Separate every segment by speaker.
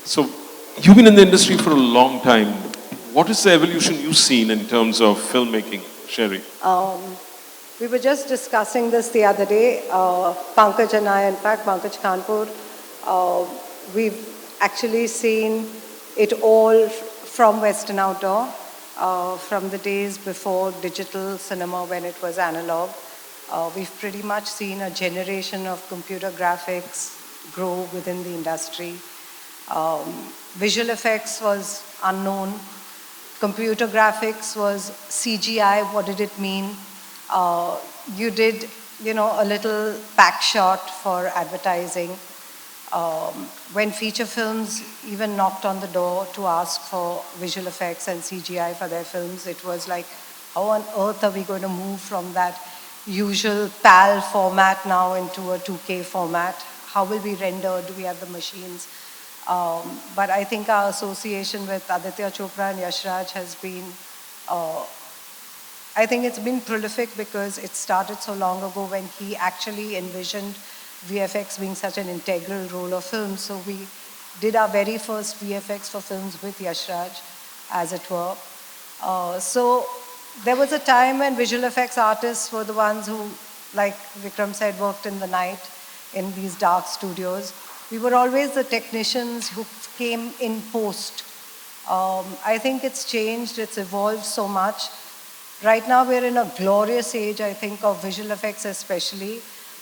Speaker 1: So, you've been in the industry for a long time. What is the evolution you've seen in terms of filmmaking, Sherry?
Speaker 2: We were just discussing this the other day, Pankaj and I, in fact, Pankaj Kanpur. We've actually seen it all from Western Outdoor, from the days before digital cinema when it was analog. We've pretty much seen a generation of computer graphics grow within the industry. Visual effects was unknown. Computer graphics was CGI. What did it mean? You did, a little pack shot for advertising. When feature films even knocked on the door to ask for visual effects and CGI for their films, it was like, how on earth are we going to move from that usual PAL format now into a 2K format? How will we render? Do we have the machines? But I think our association with Aditya Chopra and Yash Raj has been, I think it's been prolific because it started so long ago when he actually envisioned VFX being such an integral role of film. So we did our very first VFX for films with Yash Raj, as it were. So there was a time when visual effects artists were the ones who, like Vikram said, worked in the night in these dark studios. We were always the technicians who came in post. I think it's changed, it's evolved so much. Right now we're in a glorious age, I think, of visual effects especially.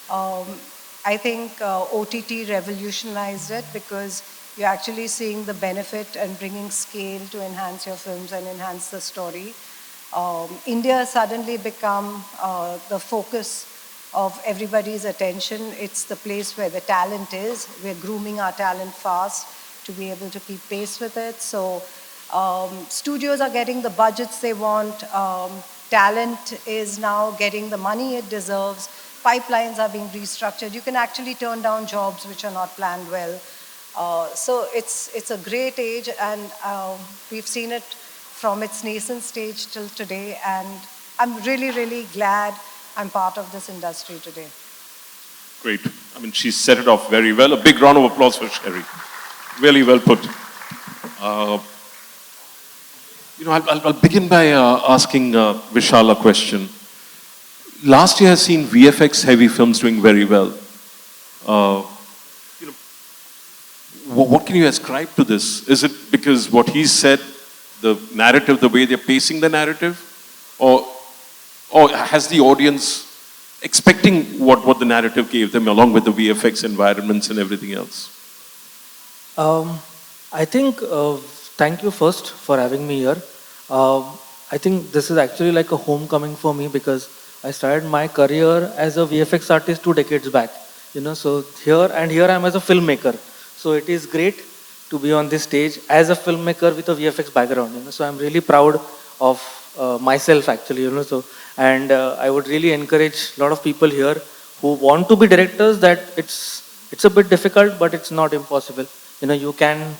Speaker 2: I think OTT revolutionized it because you're actually seeing the benefit and bringing scale to enhance your films and enhance the story. India has suddenly become the focus of everybody's attention. It's the place where the talent is. We're grooming our talent fast to be able to keep pace with it. So studios are getting the budgets they want. Talent is now getting the money it deserves. Pipelines are being restructured. You can actually turn down jobs which are not planned well. So it's a great age, and we've seen it from its nascent stage till today, and I'm really, really glad I'm part of this industry today.
Speaker 1: Great. I mean, she set it off very well. A big round of applause for Sherry. Really well put. I'll begin by asking Vishal a question. Last year has seen VFX-heavy films doing very well. What can you ascribe to this? Is it because what he said, the narrative, the way they're pacing the narrative, or has the audience expecting what the narrative gave them along with the VFX environments and everything else?
Speaker 3: I think, thank you first for having me here. I think this is actually like a homecoming for me because I started my career as a VFX artist 2 decades back. So here I am as a filmmaker. So it is great to be on this stage as a filmmaker with a VFX background. So I'm really proud of myself actually. And I would really encourage a lot of people here who want to be directors that it's a bit difficult, but it's not impossible. You can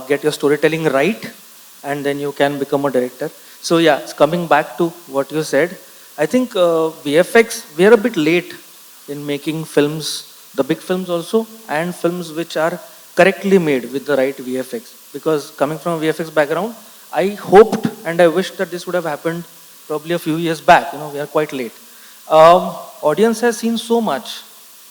Speaker 3: get your storytelling right, and then you can become a director. So yeah, coming back to what you said, I think VFX, we are a bit late in making films, the big films also, and films which are correctly made with the right VFX. Because coming from a VFX background, I hoped and I wished that this would have happened probably a few years back. We are quite late. Audience has seen so much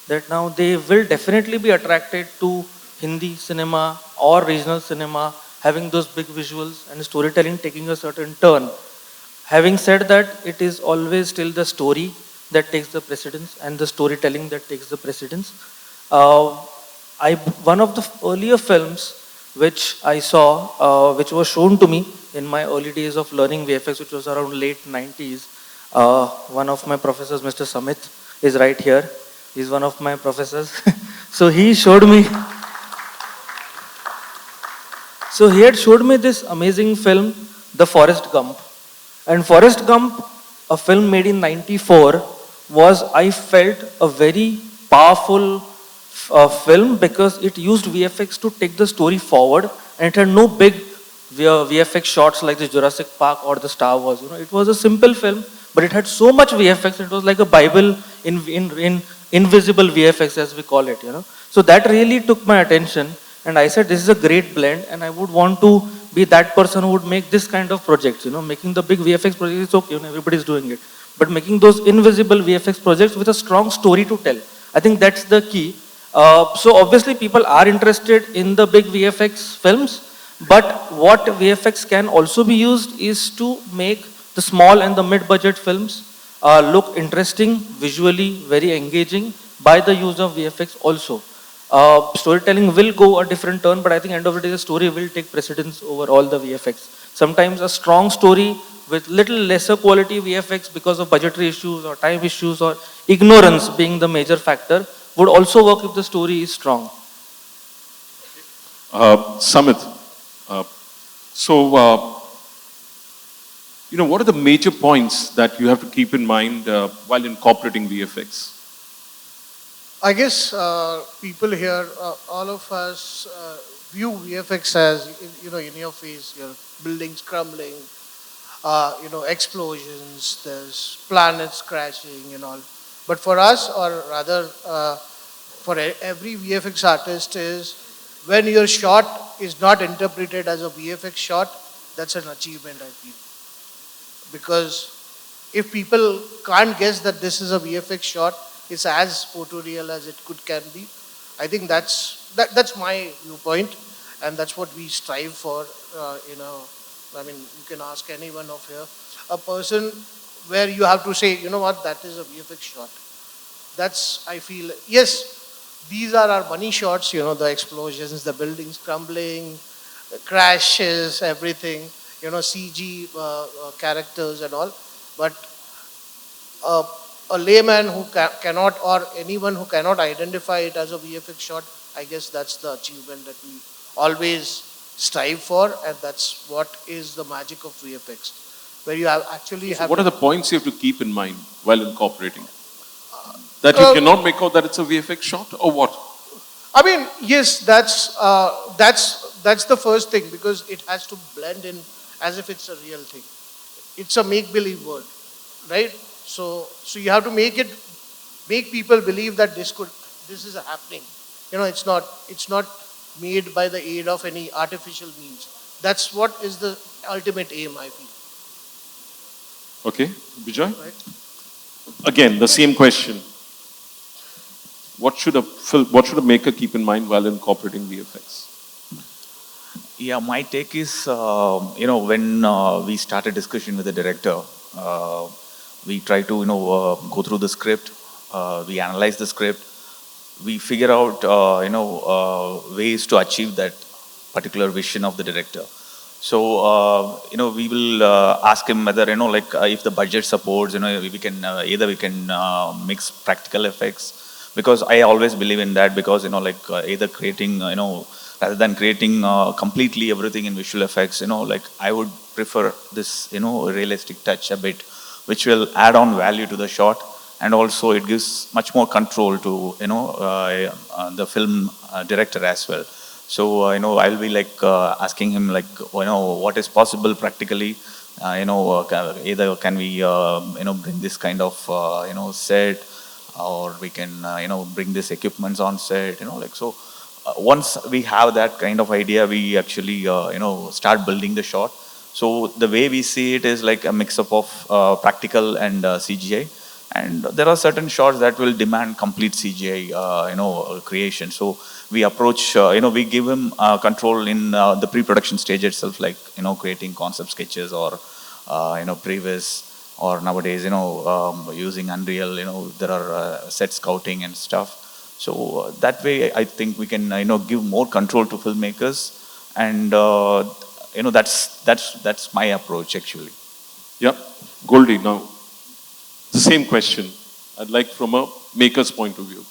Speaker 3: that now they will definitely be attracted to Hindi cinema or regional cinema, having those big visuals and storytelling taking a certain turn. Having said that, it is always still the story that takes the precedence and the storytelling that takes the precedence. One of the earlier films which I saw, which was shown to me in my early days of learning VFX, which was around late 90s, one of my professors, Mr. Samit, is right here. He's one of my professors. So he showed me, had showed me this amazing film, The Forrest Gump. And Forrest Gump, a film made in 94, was, I felt, a very powerful film because it used VFX to take the story forward, and it had no big VFX shots like the Jurassic Park or the Star Wars. It was a simple film, but it had so much VFX. It was like a Bible in invisible VFX, as we call it. So that really took my attention, And I said, this is a great blend, and I would want to be that person who would make this kind of projects. Making the big VFX projects is okay, everybody's doing it. But making those invisible VFX projects with a strong story to tell, I think that's the key. So obviously people are interested in the big VFX films, but what VFX can also be used is to make the small and the mid-budget films look interesting, visually very engaging by the use of VFX also. Storytelling will go a different turn, but I think end of the day the story will take precedence over all the VFX. Sometimes a strong story with little lesser quality VFX because of budgetary issues or time issues or ignorance being the major factor would also work if the story is strong.
Speaker 1: Samit, what are the major points that you have to keep in mind while incorporating VFX?
Speaker 4: I guess people here, all of us view VFX as, in your face, your buildings crumbling, explosions, there's planets crashing and all. But for us, or rather for every VFX artist, is when your shot is not interpreted as a VFX shot, that's an achievement, I feel. Because if people can't guess that this is a VFX shot, it's as photoreal as it can be. I think that's my viewpoint, and that's what we strive for. I mean, you can ask anyone of here, a person where you have to say, you know what, that is a VFX shot. That's, I feel, yes, these are our money shots, the explosions, the buildings crumbling, the crashes, everything, CG characters and all. But a layman who cannot, or anyone who cannot identify it as a VFX shot, I guess that's the achievement that we always strive for, and that's what is the magic of VFX, where you actually have...
Speaker 1: What are the points you have to keep in mind while incorporating? That you cannot make out that it's a VFX shot, or what?
Speaker 4: I mean, yes, that's the first thing, because it has to blend in as if it's a real thing. It's a make-believe world, right? So you have to make people believe that this is happening. It's not made by the aid of any artificial means. That's what is the ultimate aim, I feel.
Speaker 1: Okay, Bejoy?
Speaker 4: Right.
Speaker 1: Again, the same question. What should a maker keep in mind while incorporating VFX?
Speaker 5: Yeah, my take is, when we start a discussion with the director, we try to, go through the script, we analyze the script, we figure out, ways to achieve that particular vision of the director. So, we will ask him whether, if the budget supports, we can, either we can mix practical effects, because I always believe in that, because, either creating, rather than creating completely everything in visual effects, I would prefer this, realistic touch a bit, which will add on value to the shot, and also it gives much more control to, the film director as well. So, I'll be asking him what is possible practically, either can we, bring this kind of, set, or we can, bring this equipments on set, so. Once we have that kind of idea, we actually, start building the shot. So the way we see it is like a mix-up of practical and CGI. And there are certain shots that will demand complete CGI, creation. So we approach, we give him control in the pre-production stage itself, like, creating concept sketches or, previs, or nowadays, using Unreal, there are set scouting and stuff. So that way, I think we can, give more control to filmmakers, and that's my approach actually.
Speaker 1: Yeah, Goldie. Now, the same question. I'd like from a maker's point of view.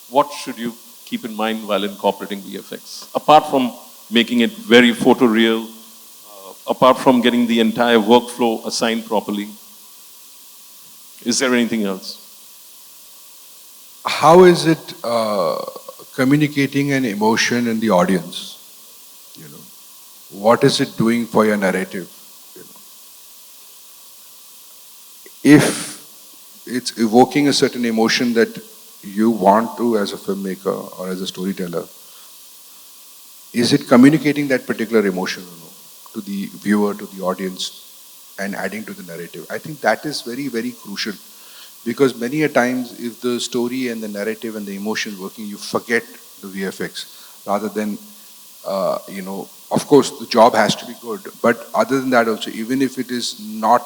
Speaker 1: What should you keep in mind while incorporating VFX, apart from making it very photoreal, apart from getting the entire workflow assigned properly? Is there anything else?
Speaker 6: How is it communicating an emotion in the audience? What is it doing for your narrative? If it's evoking a certain emotion that you want to as a filmmaker or as a storyteller, is it communicating that particular emotion to the viewer, to the audience, and adding to the narrative? I think that is very, very crucial, because many a times if the story and the narrative and the emotion working, you forget the VFX rather than, of course the job has to be good, but other than that also, even if it is not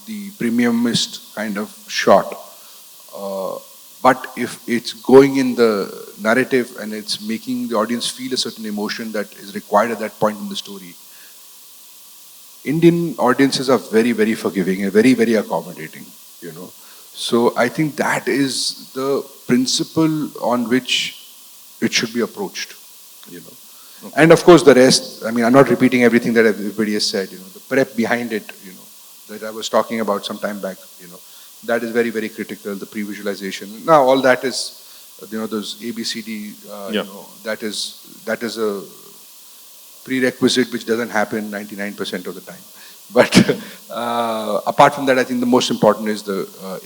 Speaker 6: the premiumist kind of shot, but if it's going in the narrative and it's making the audience feel a certain emotion that is required at that point in the story, Indian audiences are very, very forgiving and very, very accommodating. So I think that is the principle on which it should be approached. Okay. And of course the rest, I mean, I'm not repeating everything that everybody has said, the prep behind it, that I was talking about some time back, that is very, very critical, the pre-visualization. Now all that is, those ABCD, that is a prerequisite which doesn't happen 99% of the time. But apart from that, I think the most important is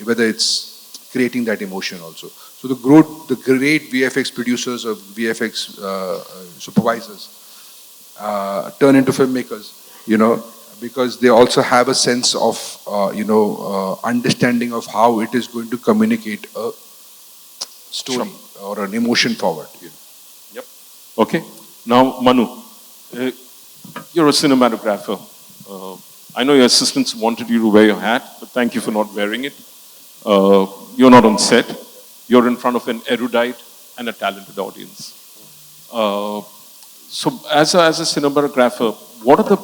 Speaker 6: whether it's creating that emotion also. So the great VFX producers or VFX supervisors turn into filmmakers, because they also have a sense of, understanding of how it is going to communicate a story or an emotion forward.
Speaker 1: Yep. Okay. Now, Manu, you're a cinematographer. I know your assistants wanted you to wear your hat, but thank you for not wearing it. You're not on set. You're in front of an erudite and a talented audience. So as a cinematographer, what are the,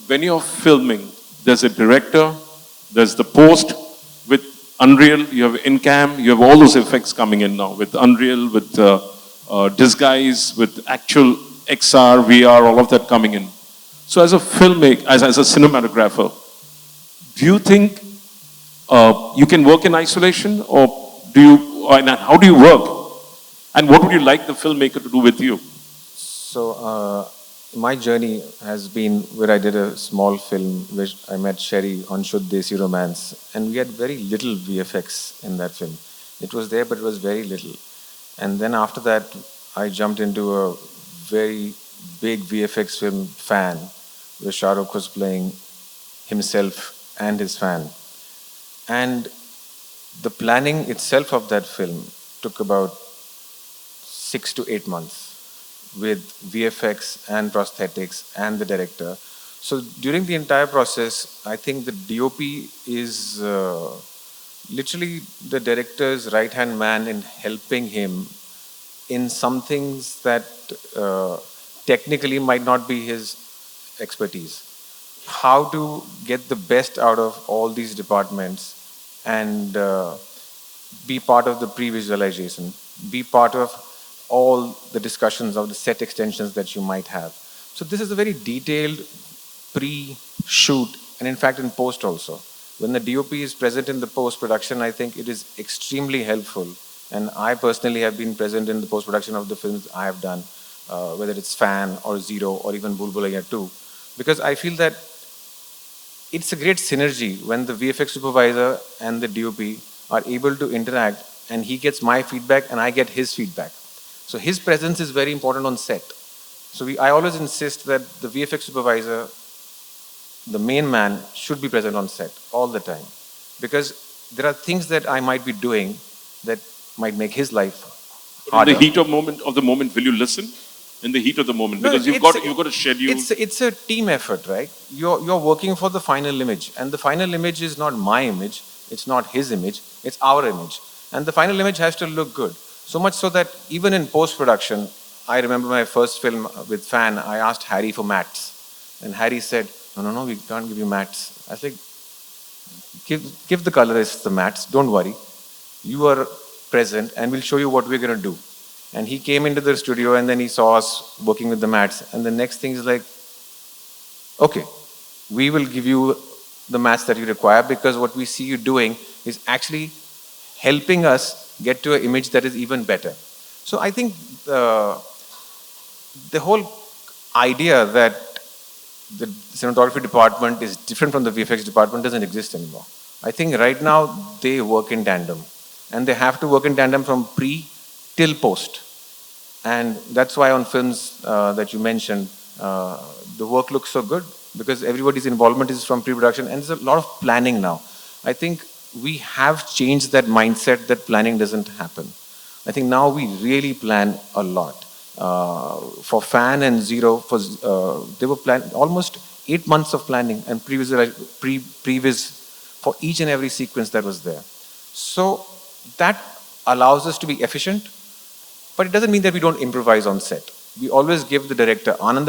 Speaker 1: when you're filming, there's a director, there's the post with Unreal, you have in-cam, you have all those effects coming in now with Unreal, with disguise, with actual XR, VR, all of that coming in. So as a filmmaker, as a cinematographer, do you think you can work in isolation, or and how do you work? And what would you like the filmmaker to do with you?
Speaker 7: So my journey has been where I did a small film which I met Sherry on Shuddh Desi Romance, and we had very little VFX in that film. It was there, but it was very little. And then after that, I jumped into a very big VFX film Fan, where Shah Rukh was playing himself and his fan. And the planning itself of that film took about 6 to 8 months with VFX and prosthetics and the director. So during the entire process, I think the DOP is literally the director's right-hand man in helping him in some things that technically might not be his expertise. How to get the best out of all these departments and be part of the pre-visualization, be part of all the discussions of the set extensions that you might have. So this is a very detailed pre-shoot, and in fact in post also. When the DOP is present in the post-production, I think it is extremely helpful. And I personally have been present in the post-production of the films I have done, whether it's Fan or Zero or even Bhool Bhulaiya 2, because I feel that it's a great synergy when the VFX supervisor and the DOP are able to interact, and he gets my feedback and I get his feedback. So his presence is very important on set. So I always insist that the VFX supervisor, the main man, should be present on set all the time, because there are things that I might be doing that might make his life harder.
Speaker 1: In the heat of the moment, will you listen? In the heat of the moment, because you've got a schedule.
Speaker 7: It's a team effort, right? You're working for the final image, and the final image is not my image, it's not his image, it's our image, and the final image has to look good. So much so that even in post-production, I remember my first film with Fan, I asked Harry for mats, and Harry said, "No, we can't give you mats." I said, "Give the colorists the mats. Don't worry. You are present, and we'll show you what we're going to do." And he came into the studio and then he saw us working with the mats. And the next thing is like, okay, we will give you the mats that you require, because what we see you doing is actually helping us get to an image that is even better. So I think the whole idea that the cinematography department is different from the VFX department doesn't exist anymore. I think right now they work in tandem, and they have to work in tandem from pre till post. And that's why on films that you mentioned, the work looks so good because everybody's involvement is from pre-production and there's a lot of planning now. I think we have changed that mindset that planning doesn't happen. I think now we really plan a lot. For Fan and Zero, they were planned almost 8 months of planning and previous for each and every sequence that was there. So that allows us to be efficient, but it doesn't mean that we don't improvise on set. We always give the director. Anand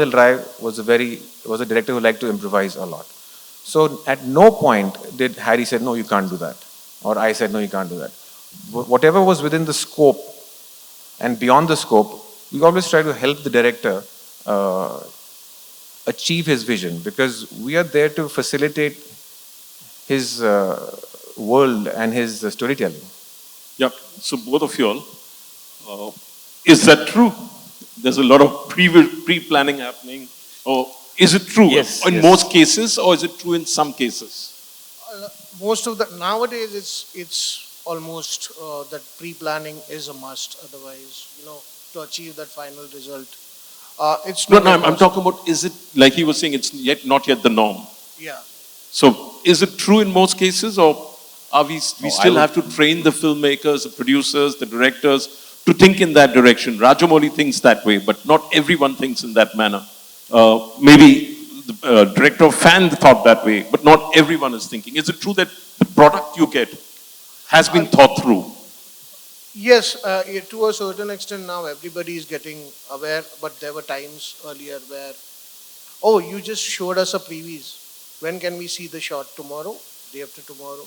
Speaker 7: was a director who liked to improvise a lot. So at no point did Harry said, no, you can't do that. Or I said, no, you can't do that. Whatever was within the scope and beyond the scope, we always try to help the director achieve his vision because we are there to facilitate his world and his storytelling.
Speaker 1: Yeah. So both of you all, is that true? There's a lot of pre-planning happening. Or is it true in most cases, or is it true in some cases?
Speaker 4: Most of the nowadays it's almost that pre-planning is a must. Otherwise, to achieve that final result, it's
Speaker 1: No,
Speaker 4: not.
Speaker 1: no, I'm talking about, is it, like he was saying, it's not yet the norm.
Speaker 4: Yeah.
Speaker 1: So is it true in most cases, or are we still have to train the filmmakers, the producers, the directors to think in that direction? Rajamouli thinks that way, but not everyone thinks in that manner. Maybe the director of Fan thought that way, but not everyone is thinking. Is it true that the product you get has been thought through?
Speaker 4: Yes, to a certain extent now everybody is getting aware, but there were times earlier where, oh, you just showed us a previews. When can we see the shot? Tomorrow? Day after tomorrow?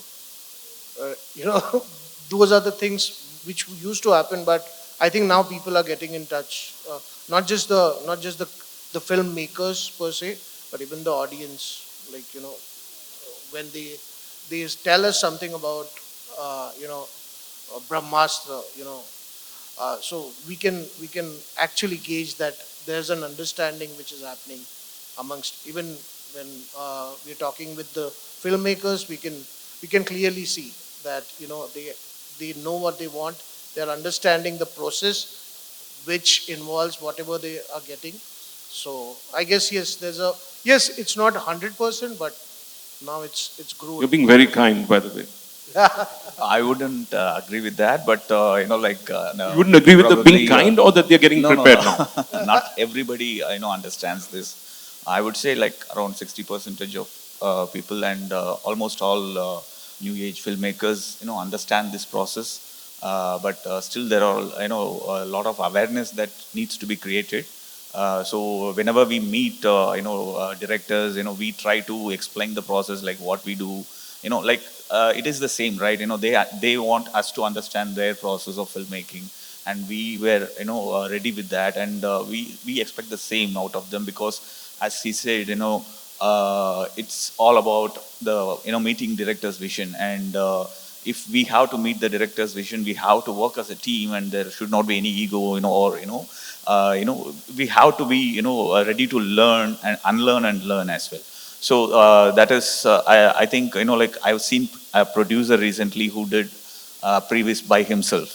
Speaker 4: Those are the things which used to happen, but I think now people are getting in touch. Not just the filmmakers per se, but even the audience. Like, when they tell us something about, Brahmastra, so we can actually gauge that there's an understanding which is happening amongst, even when we're talking with the filmmakers, we can clearly see that they know what they want. They're understanding the process which involves whatever they are getting. So I guess yes, it's not 100%, but now it's growing.
Speaker 1: You're being very kind, by the way.
Speaker 5: I wouldn't agree with that, but no,
Speaker 1: You wouldn't agree with the
Speaker 5: probably,
Speaker 1: being kind, or that they're getting prepared now?
Speaker 5: Not everybody understands this. I would say like around 60% of people and almost all new age filmmakers understand this process, but still there are a lot of awareness that needs to be created. So whenever we meet directors, we try to explain the process, like what we do, it is the same, right? They want us to understand their process of filmmaking, and we were ready with that, and we expect the same out of them, because as he said, it's all about the meeting director's vision, and if we have to meet the director's vision, we have to work as a team, and there should not be any ego, or we have to be ready to learn and unlearn and learn as well. So that is I think I've seen a producer recently who did previous by himself.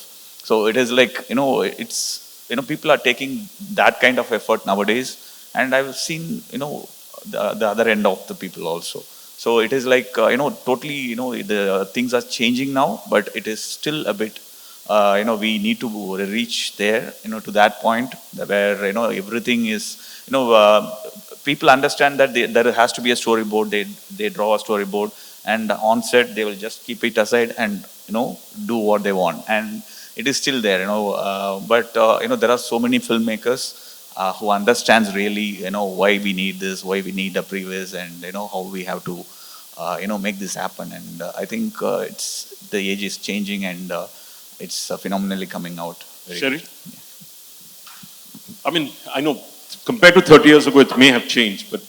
Speaker 5: So it is like it's people are taking that kind of effort nowadays, and I've seen the other end of the people also. So it is like totally the things are changing now, but it is still a bit we need to reach there to that point where everything is people understand that there has to be a storyboard. They draw a storyboard, and on set they will just keep it aside and do what they want, and it is still there. But there are so many filmmakers who understands really why we need this, why we need a previs, and how we have to make this happen. And I think it's the age is changing, and it's phenomenally coming out.
Speaker 1: Sherry? Yeah. I mean, I know compared to 30 years ago, it may have changed, but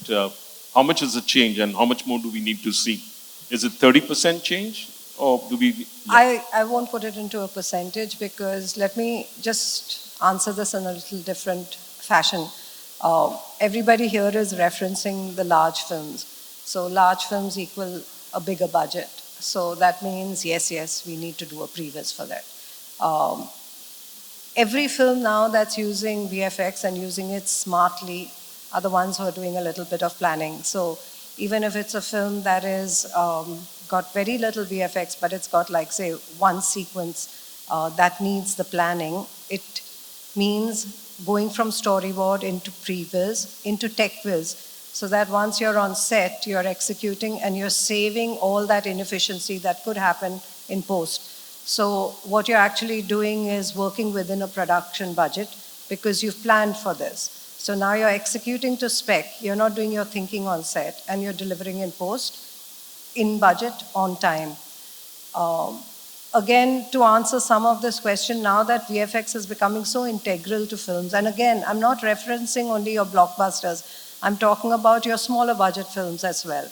Speaker 1: how much is the change, and how much more do we need to see? Is it 30% change, or do we? Yeah.
Speaker 2: I won't put it into a percentage, because let me just answer this in a little different fashion. Everybody here is referencing the large films. So large films equal a bigger budget. So that means, yes, we need to do a previs for that. every film now that's using VFX and using it smartly are the ones who are doing a little bit of planning. So even if it's a film that is got very little VFX, but it's got like, say, one sequence that needs the planning, it means going from storyboard into previs, into tech viz, so that once you're on set, you're executing and you're saving all that inefficiency that could happen in post. So what you're actually doing is working within a production budget because you've planned for this. So now you're executing to spec, you're not doing your thinking on set, and you're delivering in post, in budget, on time. Again, to answer some of this question, now that VFX is becoming so integral to films, and again, I'm not referencing only your blockbusters, I'm talking about your smaller budget films as well.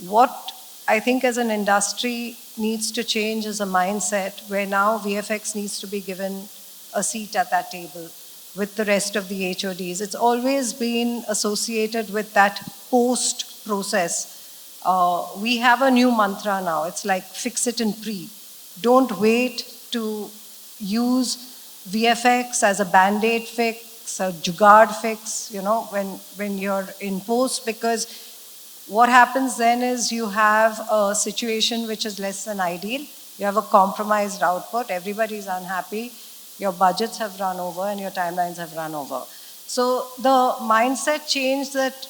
Speaker 2: What I think as an industry needs to change is a mindset where now VFX needs to be given a seat at that table with the rest of the HODs. It's always been associated with that post process. We have a new mantra now. It's like fix it in pre. Don't wait to use VFX as a band-aid fix, a jugaad fix, you know, when you're in post, because what happens then is you have a situation which is less than ideal. You have a compromised output. Everybody's unhappy. Your budgets have run over and your timelines have run over. So the mindset change that,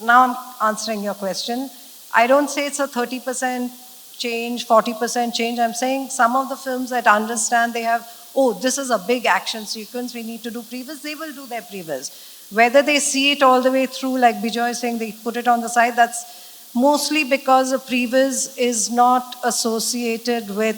Speaker 2: now I'm answering your question. I don't say it's a 30% change, 40% change. I'm saying some of the films that understand they have, oh, this is a big action sequence, we need to do previs, they will do their previs. Whether they see it all the way through, like Bejoy is saying, they put it on the side, that's mostly because a previs is not associated with,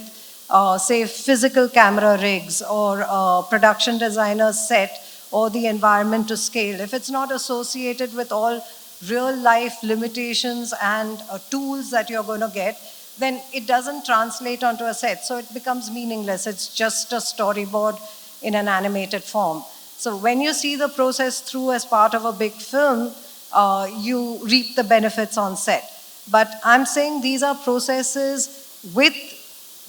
Speaker 2: say, physical camera rigs or production designer's set or the environment to scale. If it's not associated with all real life limitations and tools that you're going to get, then it doesn't translate onto a set. So it becomes meaningless. It's just a storyboard in an animated form. So when you see the process through as part of a big film, you reap the benefits on set. But I'm saying these are processes with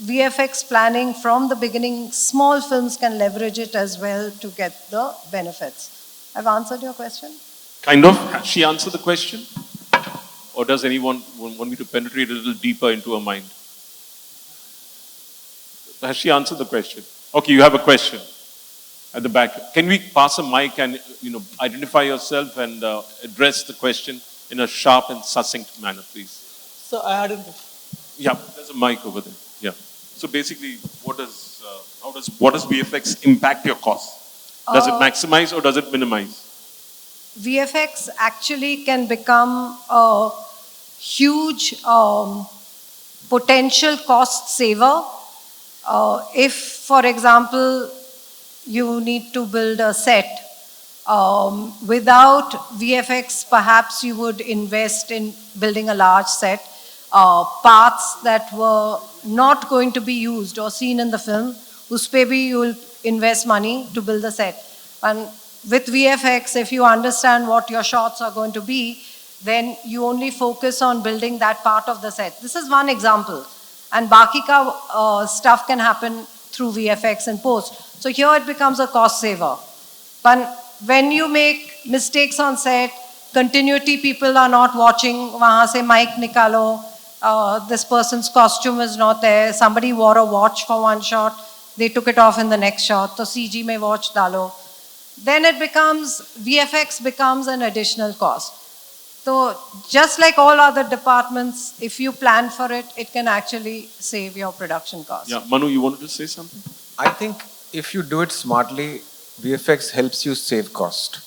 Speaker 2: VFX planning from the beginning. Small films can leverage it as well to get the benefits. I've answered your question?
Speaker 1: Kind of. Has she answered the question? Or does anyone want me to penetrate a little deeper into her mind? Has she answered the question? Okay, you have a question at the back. Can we pass a mic and identify yourself and address the question in a sharp and succinct manner, please?
Speaker 8: So I had a...
Speaker 1: Yeah, there's a mic over there. Yeah. So basically, what does VFX impact your costs? Does it maximize or does it minimize?
Speaker 2: VFX actually can become a huge potential cost saver. If, for example, you need to build a set, without VFX, perhaps you would invest in building a large set, parts that were not going to be used or seen in the film, whose maybe you will invest money to build the set. And with VFX, if you understand what your shots are going to be, then you only focus on building that part of the set. This is one example. And baki ka stuff can happen through VFX and post. So here it becomes a cost saver. But when you make mistakes on set, continuity people are not watching, wahan se mic nikalo, this person's costume is not there, somebody wore a watch for one shot, they took it off in the next shot, so CG mein watch dalo. Then it becomes, VFX becomes an additional cost. So just like all other departments, if you plan for it, it can actually save your production cost.
Speaker 1: Yeah, Manu, you wanted to say something?
Speaker 7: I think if you do it smartly, VFX helps you save cost.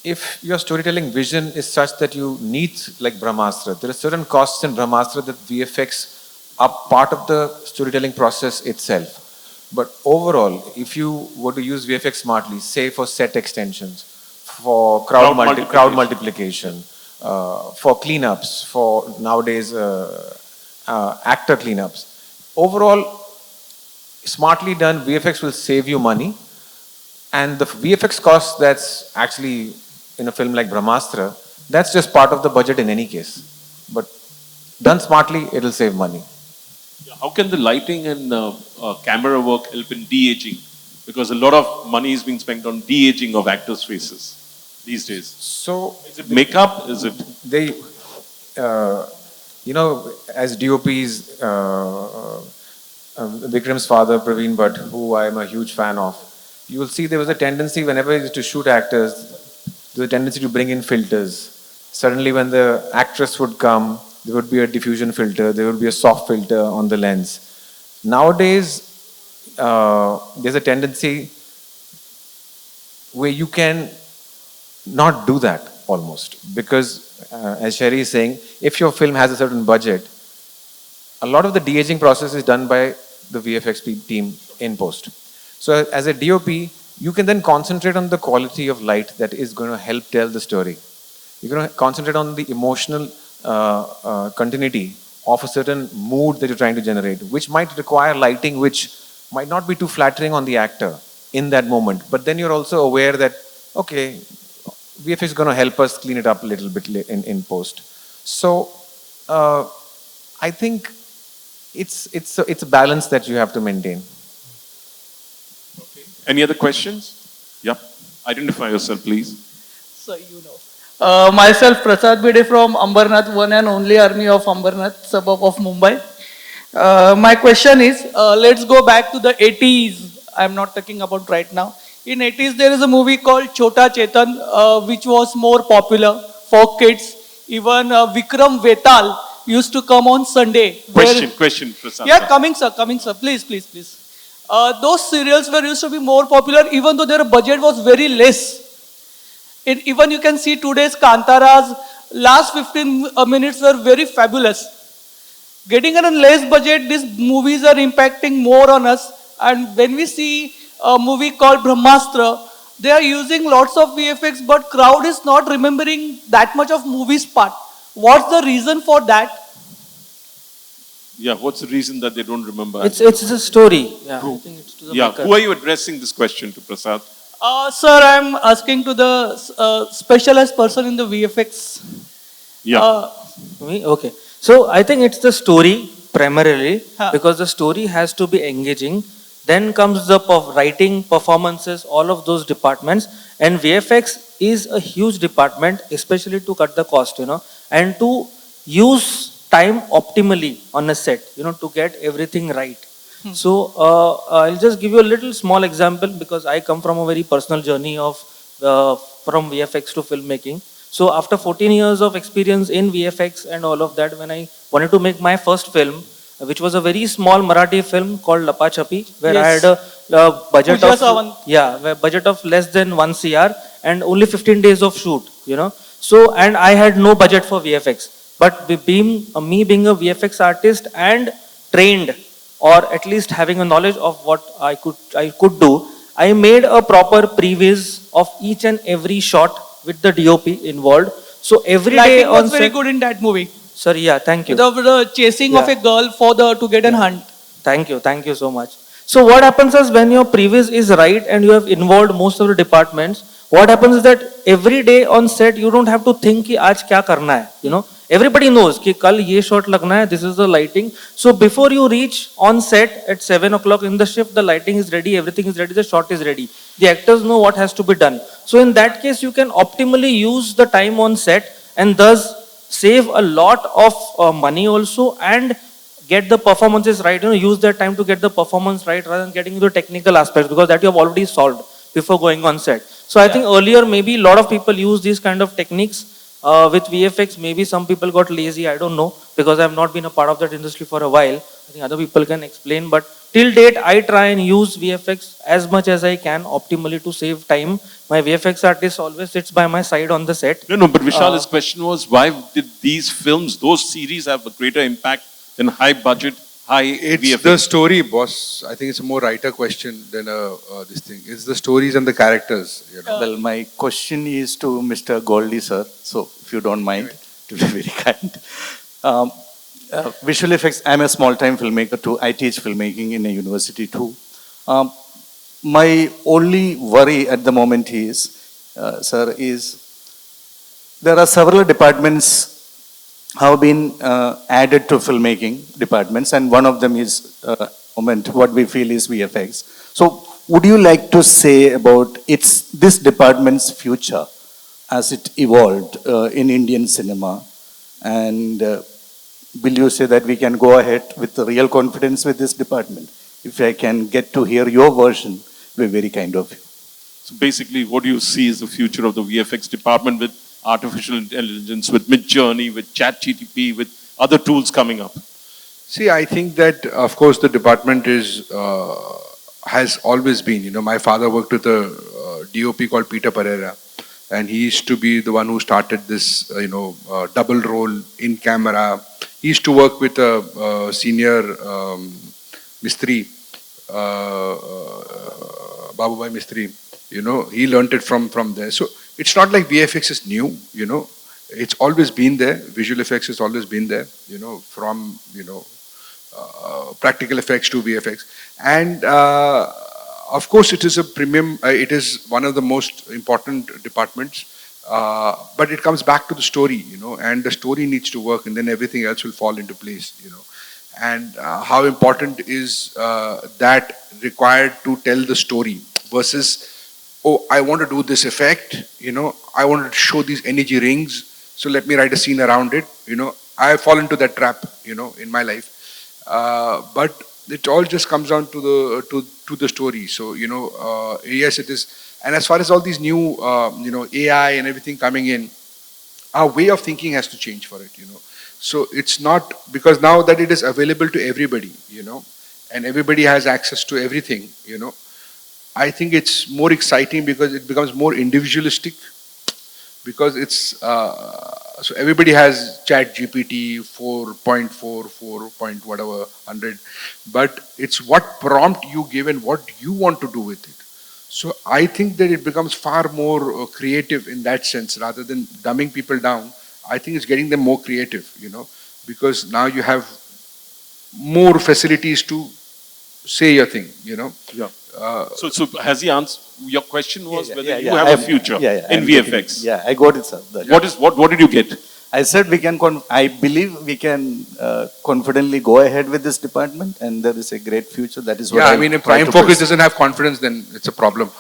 Speaker 7: If your storytelling vision is such that you need, like Brahmastra, there are certain costs in Brahmastra that VFX are part of the storytelling process itself. But overall, if you were to use VFX smartly, say for set extensions, for crowd multiplication, for cleanups, for nowadays actor cleanups, overall, smartly done, VFX will save you money. And the VFX cost that's actually in a film like Brahmastra, that's just part of the budget in any case. But done smartly, it'll save money.
Speaker 1: How can the lighting and camera work help in de-aging? Because a lot of money is being spent on de-aging of actors' faces these days.
Speaker 7: So
Speaker 1: Is it makeup? Is it?
Speaker 7: they, as DOPs, Vikram's father, Praveen Bhatt, who I am a huge fan of, you will see there was a tendency whenever he used to shoot actors, there was a tendency to bring in filters. Suddenly when the actress would come, there would be a diffusion filter, there would be a soft filter on the lens. Nowadays, there's a tendency where you can not do that almost, because as Sherry is saying, if your film has a certain budget, a lot of the de-aging process is done by the VFX team in post. So as a DOP, you can then concentrate on the quality of light that is going to help tell the story. You're going to concentrate on the emotional continuity of a certain mood that you're trying to generate, which might require lighting which might not be too flattering on the actor in that moment. But then you're also aware that, okay, VFX is going to help us clean it up a little bit in post. So I think it's a balance that you have to maintain.
Speaker 1: Okay. Any other questions? Yep. Identify yourself, please.
Speaker 8: So myself, Prasad Bede from Ambernath, one and only army of Ambernath, suburb of Mumbai. My question is, let's go back to the 80s. I'm not talking about right now. In 80s, there is a movie called Chota Chetan, which was more popular for kids. Even Vikram Vetal used to come on Sunday.
Speaker 1: Question, Prasad.
Speaker 8: Yeah, coming sir, please. Those serials were used to be more popular, even though their budget was very less. Even you can see today's Kantara's last 15 minutes were very fabulous. Getting on a less budget, these movies are impacting more on us. And when we see a movie called Brahmastra, they are using lots of VFX, but crowd is not remembering that much of movies part. What's the reason for that?
Speaker 1: Yeah, what's the reason that they don't remember?
Speaker 3: It's a story. Yeah, I think it's to the maker.
Speaker 1: Who are you addressing this question to, Prasad?
Speaker 8: Sir, I'm asking to the specialized person in the VFX.
Speaker 1: Yeah.
Speaker 3: Me? Okay. So I think it's the story primarily, because the story has to be engaging. Then comes the writing, performances, all of those departments. And VFX is a huge department, especially to cut the cost, and to use time optimally on a set, to get everything right. So I'll just give you a little small example, because I come from a very personal journey of from VFX to filmmaking. So after 14 years of experience in VFX and all of that, when I wanted to make my first film, which was a very small Marathi film called Lapa Chapi, where I had a budget of less than 1 CR and only 15 days of shoot, So, and I had no budget for VFX. But me being a VFX artist and trained, or at least having a knowledge of what I could do, I made a proper previs of each and every shot with the DOP involved. So every day on
Speaker 8: was very good in that movie.
Speaker 3: Sorry, yeah, thank you.
Speaker 8: The chasing of a girl to get an hunt.
Speaker 3: Thank you so much. So what happens is, when your previs is right and you have involved most of the departments, what happens is that every day on set you don't have to think ki aaj kya karna hai, Everybody knows ki kal ye shot lagna hai, this is the lighting. So before you reach on set at 7 o'clock in the shift, the lighting is ready, everything is ready, the shot is ready. The actors know what has to be done. So in that case, you can optimally use the time on set and thus save a lot of money also, and get the performances right. Use that time to get the performance right rather than getting into the technical aspects, because that you have already solved before going on set. So I think earlier maybe a lot of people use these kind of techniques. With VFX, maybe some people got lazy, I don't know, because I have not been a part of that industry for a while. I think other people can explain, but till date, I try and use VFX as much as I can optimally to save time. My VFX artist always sits by my side on the set.
Speaker 1: No, but Vishal's question was, why did these films, those series have a greater impact than high budget,
Speaker 6: It's
Speaker 1: VFX?
Speaker 6: the story, boss. I think it's a more writer question than this thing. It's the stories and the characters.
Speaker 9: Well, my question is to Mr. Goldie, sir. So, if you don't mind, to be very kind. Visual effects, I'm a small-time filmmaker too. I teach filmmaking in a university too. My only worry at the moment is, sir, there are several departments have been added to filmmaking departments, and one of them is what we feel is VFX. So would you like to say about this department's future as it evolved in Indian cinema? And will you say that we can go ahead with the real confidence with this department? If I can get to hear your version, it will be very kind of you.
Speaker 1: So basically, what do you see is the future of the VFX department with artificial intelligence, with Midjourney, with ChatGPT, with other tools coming up?
Speaker 6: See, I think that, of course, the department has always been, my father worked with a DOP called Peter Pereira, and he used to be the one who started this, double role in camera. He used to work with a senior Mistri, Babubhai Mistri, he learned it from there. So it's not like VFX is new, it's always been there. Visual effects has always been there, from, practical effects to VFX. And of course, it is a premium, it is one of the most important departments, but it comes back to the story, and the story needs to work, and then everything else will fall into place, and how important is that required to tell the story versus, oh, I want to do this effect, I want to show these energy rings, so let me write a scene around it, I fall into that trap, in my life. But it all just comes down to the story. So, yes, it is. And as far as all these new, AI and everything coming in, our way of thinking has to change for it, So it's not, because now that it is available to everybody, and everybody has access to everything, I think it's more exciting because it becomes more individualistic, because it's, so everybody has Chat GPT 4.4, 4 point whatever, 100, but it's what prompt you give and what you want to do with it. So I think that it becomes far more creative in that sense, rather than dumbing people down. I think it's getting them more creative, because now you have more facilities to say your thing,
Speaker 1: Yeah. So has he answered? Your question was whether you
Speaker 9: yeah,
Speaker 1: have a future in VFX.
Speaker 9: Yeah, I got it, sir.
Speaker 1: What did you get?
Speaker 9: I said I believe we can confidently go ahead with this department, and there is a great future. That is what
Speaker 6: I mean, if Prime Focus doesn't have confidence, then it's a problem.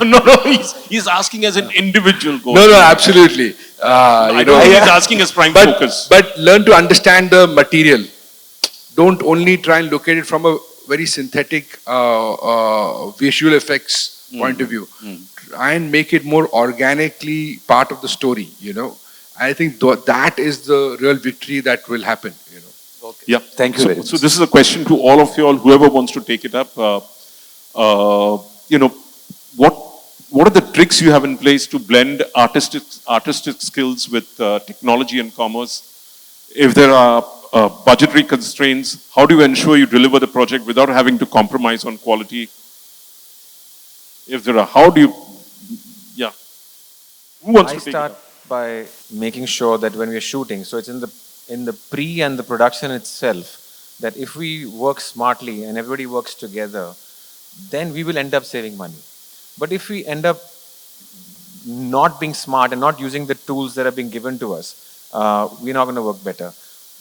Speaker 1: No, he's asking as an individual goal.
Speaker 6: No, absolutely.
Speaker 1: I don't think he's asking as Prime Focus.
Speaker 6: But learn to understand the material. Don't only try and look at it from a very synthetic visual effects point of view. Try and make it more organically part of the story, I think that is the real victory that will happen,
Speaker 1: Okay. Yeah.
Speaker 9: Thank you very much.
Speaker 1: So this is a question to all of you all, whoever wants to take it up. What are the tricks you have in place to blend artistic skills with technology and commerce? If there are budgetary constraints, how do you ensure you deliver the project without having to compromise on quality? If there are, how do you, yeah. Who wants to take it up?
Speaker 7: By making sure that when we are shooting, so it's in the pre and the production itself, that if we work smartly and everybody works together, then we will end up saving money. But if we end up not being smart and not using the tools that are being given to us, we're not going to work better.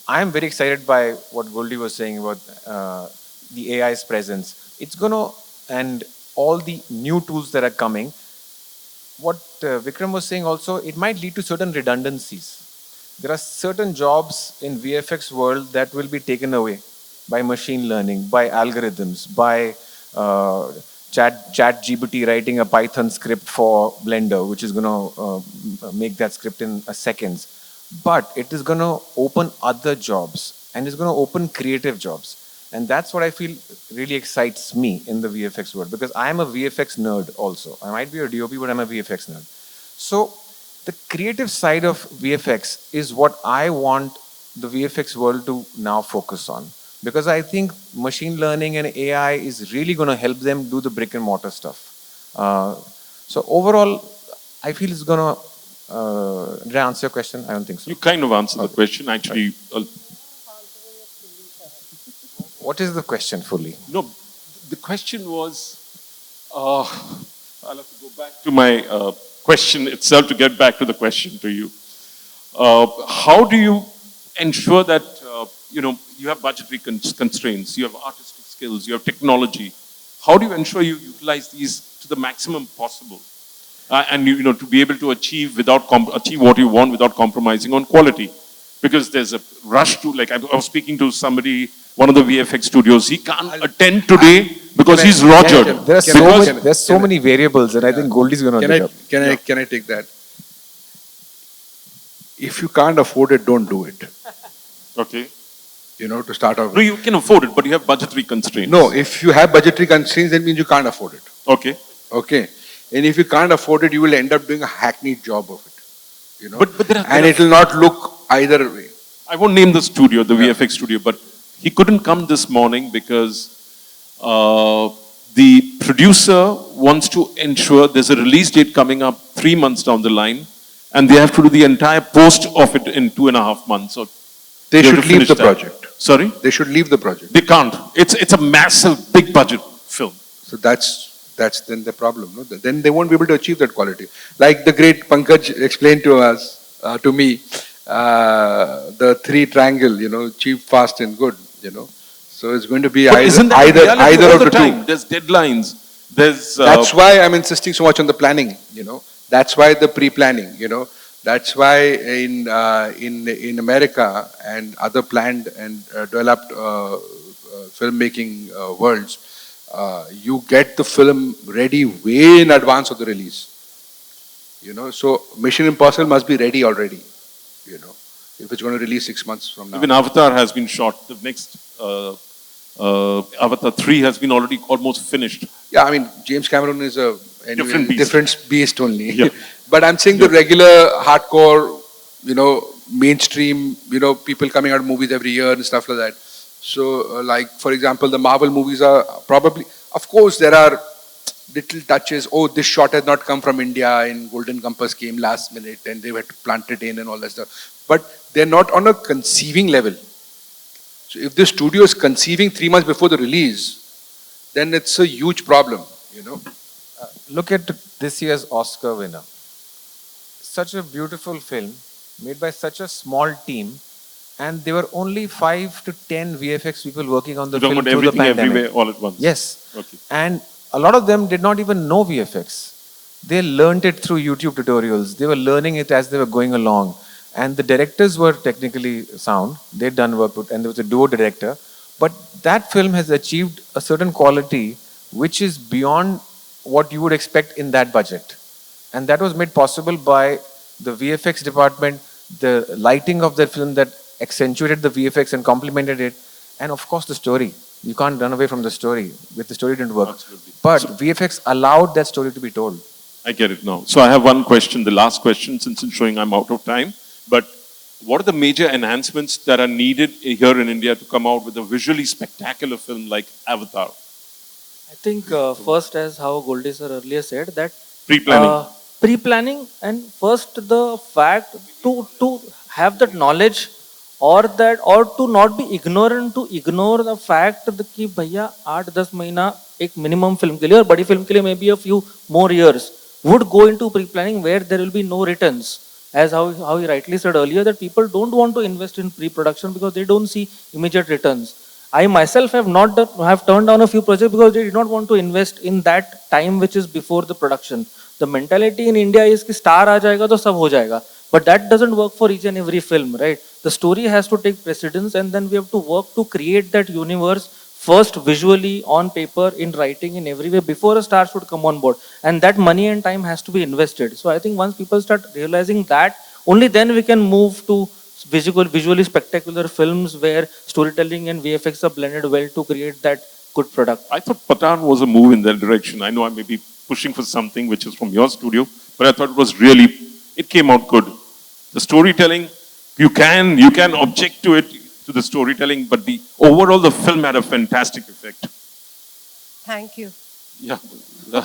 Speaker 7: I am very excited by what Goldie was saying about the AI's presence. It's going to, and all the new tools that are coming, what Vikram was saying also, it might lead to certain redundancies. There are certain jobs in VFX world that will be taken away by machine learning, by algorithms, by ChatGPT writing a Python script for Blender, which is going to make that script in seconds. But it is going to open other jobs, and it's going to open creative jobs. And that's what I feel really excites me in the VFX world, because I am a VFX nerd also. I might be a DOP, but I'm a VFX nerd. So the creative side of VFX is what I want the VFX world to now focus on. Because I think machine learning and AI is really going to help them do the brick and mortar stuff. So overall, I feel it's going to, did I answer your question? I don't think so.
Speaker 1: You kind of answered the question, actually.
Speaker 7: What is the question fully?
Speaker 1: No, the question was, I'll have to go back to my question itself to get back to the question to you. How do you ensure that, you have budgetary constraints, you have artistic skills, you have technology. how do you ensure you utilize these to the maximum possible? And to be able to achieve achieve what you want without compromising on quality, because there's a rush to, like I was speaking to somebody, one of the VFX studios, he can't attend today because he's rogered.
Speaker 7: There's so many variables, and I think Goldie's going to pick up.
Speaker 6: Can I take that? If you can't afford it, don't do it.
Speaker 1: Okay.
Speaker 6: To start off with.
Speaker 1: No, you can afford it, but you have budgetary constraints.
Speaker 6: No, if you have budgetary constraints, that means you can't afford it.
Speaker 1: Okay.
Speaker 6: Okay. And if you can't afford it, you will end up doing a hackneyed job of it.
Speaker 1: But
Speaker 6: and it will not look either way.
Speaker 1: I won't name the studio, the VFX studio, but he couldn't come this morning because the producer wants to ensure there's a release date coming up 3 months down the line, and they have to do the entire post of it in 2.5 months. So
Speaker 6: they should leave the project.
Speaker 1: Sorry?
Speaker 6: They should leave the project.
Speaker 1: They can't. It's a massive, big budget film.
Speaker 6: So that's then the problem. No? Then they won't be able to achieve that quality. Like the great Pankaj explained to us, to me, the 3 triangle, cheap, fast, and good. So it's going to be either of the
Speaker 1: time.
Speaker 6: 2.
Speaker 1: There's deadlines.
Speaker 6: That's why I'm insisting so much on the planning. That's why the pre-planning. That's why in America and other planned and developed filmmaking worlds, you get the film ready way in advance of the release. So Mission Impossible must be ready already. If it's going to release 6 months from now.
Speaker 1: Even Avatar has been shot. The next Avatar 3 has been already almost finished.
Speaker 6: Yeah, I mean, James Cameron is a different beast only.
Speaker 1: Yeah.
Speaker 6: But I'm saying the regular hardcore, mainstream, people coming out of movies every year and stuff like that. So, like, for example, the Marvel movies are probably, of course, there are little touches. Oh, this shot has not come from India, and Golden Compass came last minute and they had to plant it in and all that stuff. But they're not on a conceiving level. So if the studio is conceiving 3 months before the release, then it's a huge problem,
Speaker 7: Look at this year's Oscar winner. Such a beautiful film made by such a small team, and there were only 5 to 10 VFX people working on the film through the pandemic.
Speaker 1: Everywhere, all at once.
Speaker 7: Yes.
Speaker 1: Okay.
Speaker 7: And a lot of them did not even know VFX. They learned it through YouTube tutorials. They were learning it as they were going along. And the directors were technically sound. They'd done work, and there was a duo director. But that film has achieved a certain quality which is beyond what you would expect in that budget. And that was made possible by the VFX department, the lighting of that film that accentuated the VFX and complemented it, and of course the story. You can't run away from the story. If the story didn't work.
Speaker 1: Absolutely.
Speaker 7: But VFX allowed that story to be told.
Speaker 1: I get it now. So I have one question, the last question, since it's showing I'm out of time. But what are the major enhancements that are needed here in India to come out with a visually spectacular film like Avatar?
Speaker 3: I think first, as how Goldie sir earlier said, that
Speaker 1: Pre-planning.
Speaker 3: And first the fact to have that knowledge or to not be ignorant, to ignore the fact that कि भैया 8-10 महीना एक minimum film के लिए और बड़ी film के लिए maybe a few more years would go into pre-planning where there will be no returns. As how he rightly said earlier, that people don't want to invest in pre-production because they don't see immediate returns. I myself have turned down a few projects because they did not want to invest in that time which is before the production. The mentality in India is कि star आ जाएगा तो सब हो जाएगा. But that doesn't work for each and every film, right? The story has to take precedence, and then we have to work to create that universe first visually, on paper, in writing, in every way, before a star should come on board. And that money and time has to be invested. So I think once people start realizing that, only then we can move to visually spectacular films where storytelling and VFX are blended well to create that good product.
Speaker 1: I thought Pathan was a move in that direction. I know I may be pushing for something which is from your studio, but I thought it came out good. The storytelling, you can object to it, to the storytelling, but the film had a fantastic effect.
Speaker 2: Thank you.
Speaker 1: Yeah. Come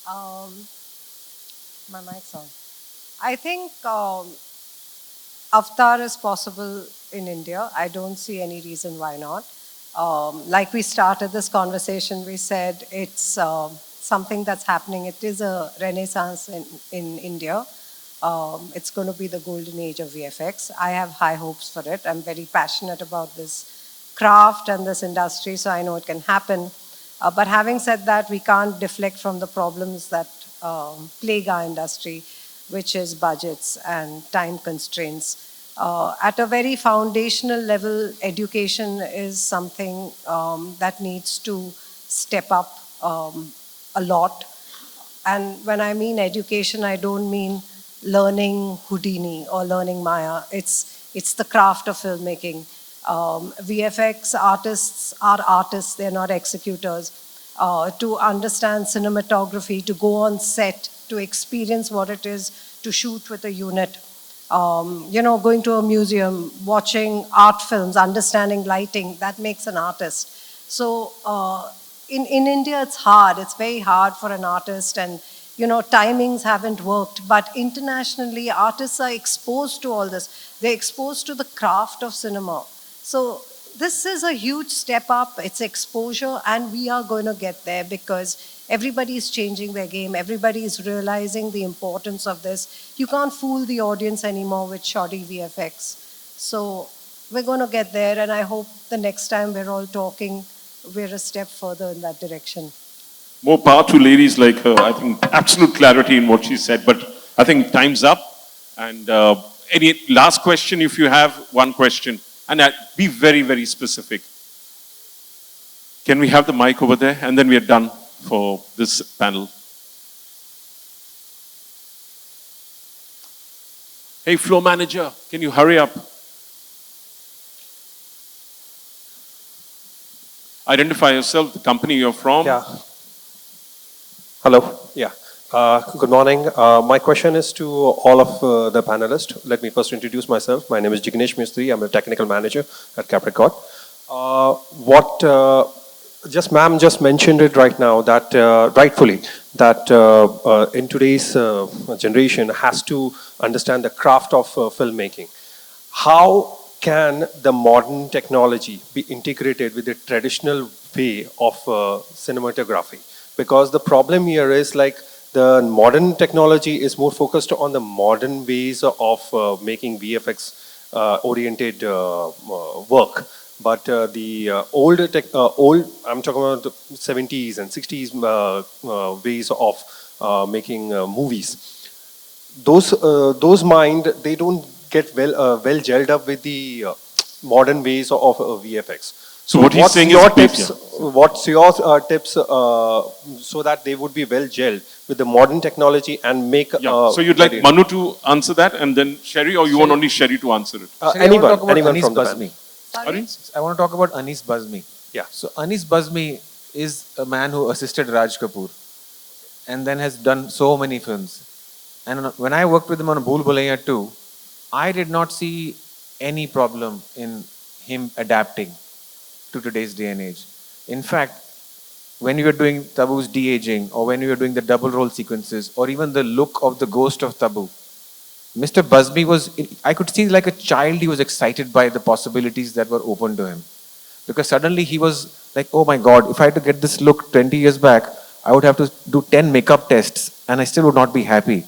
Speaker 1: on.
Speaker 2: My mic's on. I think Avatar is possible in India. I don't see any reason why not. Like we started this conversation, we said it's something that's happening. It is a renaissance in India. It's going to be the golden age of VFX. I have high hopes for it. I'm very passionate about this craft and this industry, so I know it can happen. But having said that, we can't deflect from the problems that plague our industry, which is budgets and time constraints. At a very foundational level, education is something that needs to step up a lot. And when I mean education, I don't mean learning Houdini or learning Maya. It's the craft of filmmaking. VFX artists are artists, they're not executors. To understand cinematography, to go on set, to experience what it is to shoot with a unit. Going to a museum, watching art films, understanding lighting, that makes an artist. So in India, it's hard. It's very hard for an artist, and timings haven't worked. But internationally, artists are exposed to all this. They're exposed to the craft of cinema. So this is a huge step up. It's exposure, and we are going to get there because everybody is changing their game. Everybody is realizing the importance of this. You can't fool the audience anymore with shoddy VFX. So we're going to get there, and I hope the next time we're all talking, we're a step further in that direction.
Speaker 1: More power to ladies like her. I think absolute clarity in what she said. But I think time's up. And any last question, if you have one question, and be very, very specific. Can we have the mic over there? And then we are done for this panel. Hey, floor manager, can you hurry up? Identify yourself, the company you're from.
Speaker 10: Yeah. Hello. Yeah. Good morning. My question is to all of the panelists. Let me first introduce myself. My name is Jigesh Mistry. I'm a technical manager at Capricorn. Just ma'am just mentioned it right now that rightfully that in today's generation has to understand the craft of filmmaking. How can the modern technology be integrated with the traditional way of cinematography? Because the problem here is like the modern technology is more focused on the modern ways of making VFX oriented work. But the old, I'm talking about the 70s and 60s ways of making movies. Those mind, they don't get well gelled up with the modern ways of VFX.
Speaker 1: So what he's saying is,
Speaker 10: what's your tips so that they would be well gelled with the modern technology and make?
Speaker 1: So you'd like Manu to answer that, and then Sherry, or you want only Sherry to answer it?
Speaker 10: Anyone from the panel.
Speaker 7: Sorry? I want to talk about Anis Bazmi.
Speaker 10: Yeah.
Speaker 7: So Anis Bazmi is a man who assisted Raj Kapoor and then has done so many films. And when I worked with him on Bhool Bhulaiya 2, I did not see any problem in him adapting to today's day and age. In fact, when you were doing Tabu's de-aging, or when you were doing the double roll sequences, or even the look of the ghost of Tabu, Mr. Bazmi was, I could see like a child, he was excited by the possibilities that were open to him. Because suddenly he was like, oh my God, if I had to get this look 20 years back, I would have to do 10 makeup tests and I still would not be happy.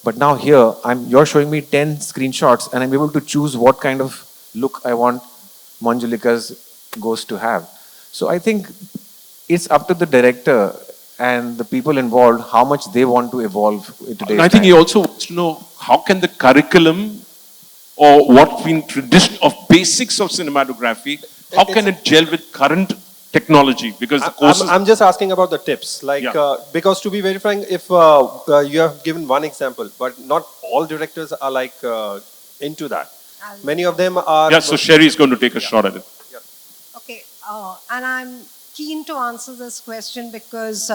Speaker 7: But now here, you're showing me 10 screenshots and I'm able to choose what kind of look I want Manjulika's ghost to have. So I think it's up to the director and the people involved how much they want to evolve in today's time.
Speaker 1: I think he also wants to know how can the curriculum or what's been tradition of basics of cinematography, how can it gel with current technology? Because the courses...
Speaker 10: I'm just asking about the tips. Like, because to be very frank, if you have given one example, but not all directors are like into that. Many of them are...
Speaker 1: Yeah, so Sherry is going to take a shot at it.
Speaker 2: Yeah. Okay, and I'm keen to answer this question because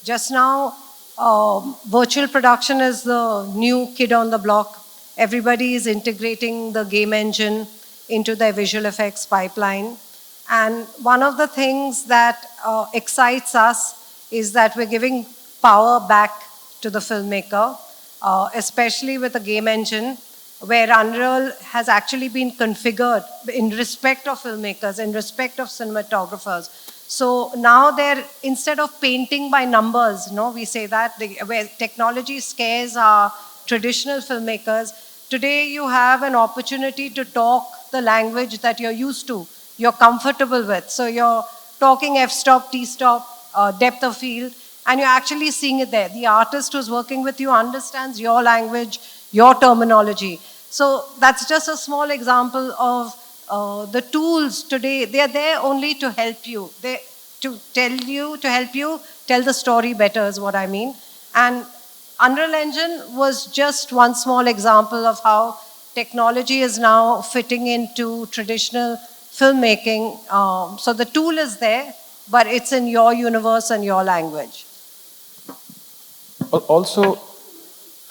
Speaker 2: just now virtual production is the new kid on the block. Everybody is integrating the game engine into their visual effects pipeline. And one of the things that excites us is that we're giving power back to the filmmaker, especially with the game engine, where Unreal has actually been configured in respect of filmmakers, in respect of cinematographers. So now they're, instead of painting by numbers, we say that, where technology scares our traditional filmmakers, today you have an opportunity to talk the language that you're used to. you're comfortable with. So you're talking f-stop, t-stop, depth of field, and you're actually seeing it there. The artist who's working with you understands your language, your terminology. So that's just a small example of the tools today. They are there only to help you. To help you tell the story better is what I mean. And Unreal Engine was just one small example of how technology is now fitting into traditional filmmaking. So the tool is there, but it's in your universe and your language.
Speaker 7: Also,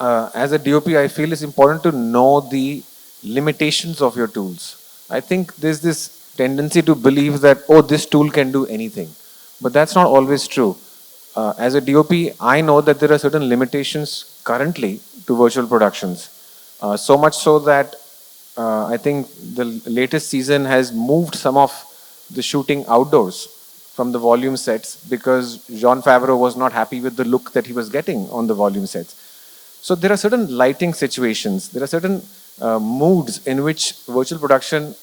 Speaker 7: as a DOP, I feel it's important to know the limitations of your tools. I think there's this tendency to believe that, oh, this tool can do anything. But that's not always true. As a DOP, I know that there are certain limitations currently to virtual productions. So much so that I think the latest season has moved some of the shooting outdoors from the volume sets because Jon Favreau was not happy with the look that he was getting on the volume sets. So there are certain lighting situations, there are certain moods in which virtual production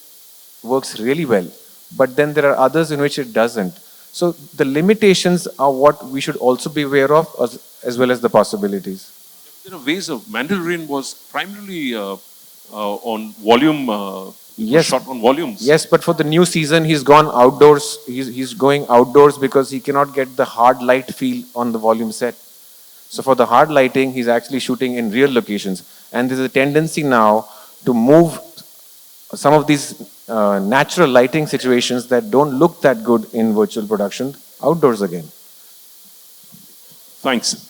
Speaker 7: works really well, but then there are others in which it doesn't. So the limitations are what we should also be aware of, as well as the possibilities.
Speaker 1: There are ways of Mandalorian was primarily on volume.
Speaker 7: Yes,
Speaker 1: shot on volumes.
Speaker 7: Yes, but for the new season, he's gone outdoors. He's going outdoors because he cannot get the hard light feel on the volume set. So for the hard lighting, he's actually shooting in real locations. And there's a tendency now to move some of these natural lighting situations that don't look that good in virtual production outdoors again.
Speaker 1: Thanks.